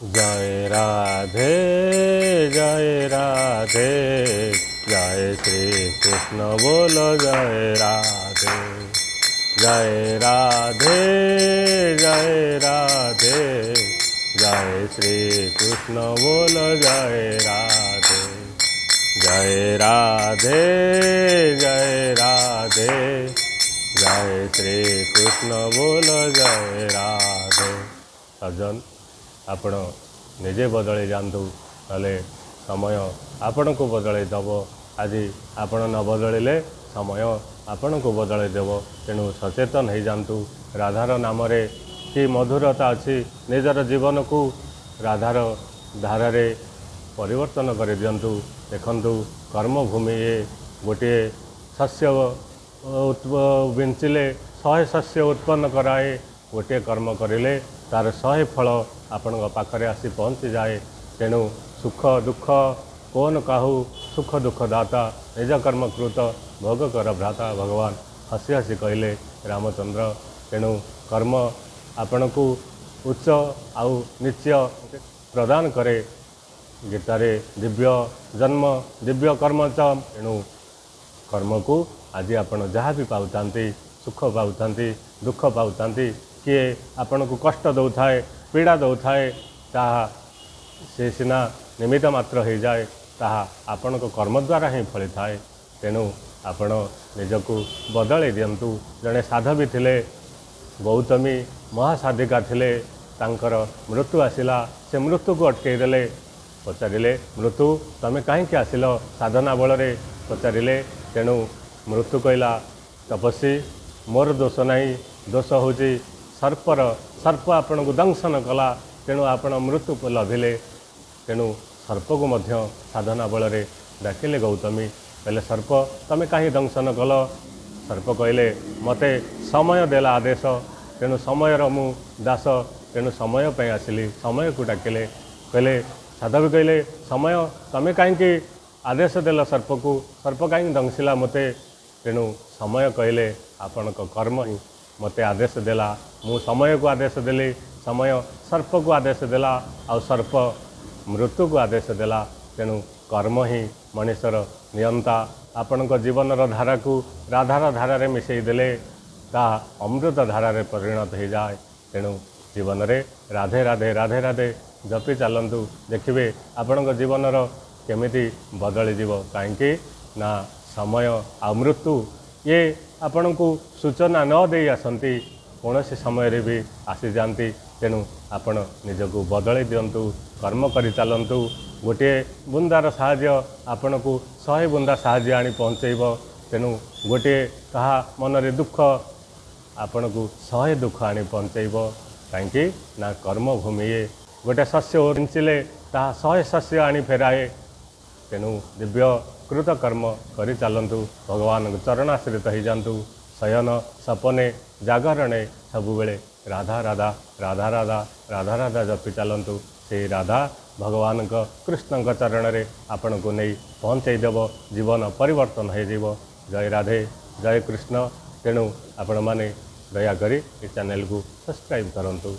जय राधे जय राधे जय श्री कृष्ण बोल जय राधे जय राधे जय राधे जय श्री कृष्ण बोल जय राधे जय राधे जय राधे जय श्री कृष्ण बोल जय राधे। सज्जन आपण निजे बदली जातु ना समय आपण को बदल देव। आज आपण न बदलिले समय आपण को बदल देव। तेणु सचेतन हो जातु। राधार नाम कि मधुरता अच्छी निजर जीवन को राधार धारे परिवर्तन कर दिंतु। देखु कर्मभूमि ये गोटे शस्य बिंचिले 100 शस्य उत्पन्न कराए। गोटे कर्म करें तार 100 फल आपण पाखरे आसी पहुँची जाए। तेणु सुख दुख कौन कहू सुख दुख दाता निज कर्मकृत भोग कर भ्राता भगवान हसी हसी कहले रामचंद्र। तेणु कर्म आपण को उच्च आउ नित्य प्रदान करे। गीतारे दिव्य जन्म दिव्य कर्म च। तेणु कर्म को आज आपण जहाँ भी पाउतांती सुख पाउतांती दुख पाउतांती किए आपण को कष्ट दौ थाए पीड़ा दौ थाए ताहा से सीना निमित्त मात्र हो जाए ताहा आपण को कर्म द्वारा ही फली थाए। तेणु आपण निजको बदल दिंतु। जड़े साधवी थिले गौतमी महासाधिका थिले तांकर मृत्यु आसिला। से मृत्यु को अटकई देले। पचारिले मृत्यु तमे कहीं आसिल साधना बल रे पचारिले। तेणु मृत्यु कहला तपस्वी मोर दोष नहीं दोष होची सर्पर सर्प आपण को दंशन कला। तेणु आपण मृत्यु को लभिले। तेणु सर्प को मध्य साधना बल रे डाकिले गौतमी कहले सर्प तमे कहीं दंशन कल। सर्प कहले मते समय देला आदेश। तेणु समयर मु दास। तेणु समय पे आसिली समय को डाकिले। कहले साधवी कहले समय तमे कहीं आदेश देल सर्प को सर्प कहीं दंशिला मते। तेणु समय कहले आपण कर्म ही मते आदेश देला। मु समय को आदेश देली समय सर्प को आदेश देला आ सर्प मृत्यु को आदेश देला। तेणु कर्म ही मनुष्यर नियंता। आपण जीवन धारा को राधार धारा रे मिसई देले ता अमृत धारा रे परिणत हो जाए। तेणु जीवन रे राधे राधे राधे राधे जपी चलतु। देखिए आपण जीवन केमिति बदली जीव। कहीं ना समय आ मृत्यु ये आपण को सूचना न दे आसती कौन समय रे भी आसी जाती। तेणु आपण निजको बदल दिंतु कर्म कर चलतु। गोटे बुंदार साहाय्य आपण को 100 बुंदा साहाय्य आनी पहुँचेब। तेणु गोटे कहा मन रे दुख आपण को 100 दुख आनी पहुँचेब। कहीं ना कर्मभूमि ये गोटे शस्य बिंचिले ता 100 शस्य आनी फेराए। तेणु दिव्य कृत कर्म कर चलतु। भगवान चरणाश्रित हो जातु। शयन सपने जागरणे सबुबले राधा राधा राधा राधा राधा राधा जपी चलतु। से राधा भगवान कृष्ण चरण रे आपण को नहीं पहुँचईदेव। जीवन परिवर्तन हो। जय राधे जय कृष्ण। तेणु आपण माने दयाकरी चैनल को सब्सक्राइब करंतु।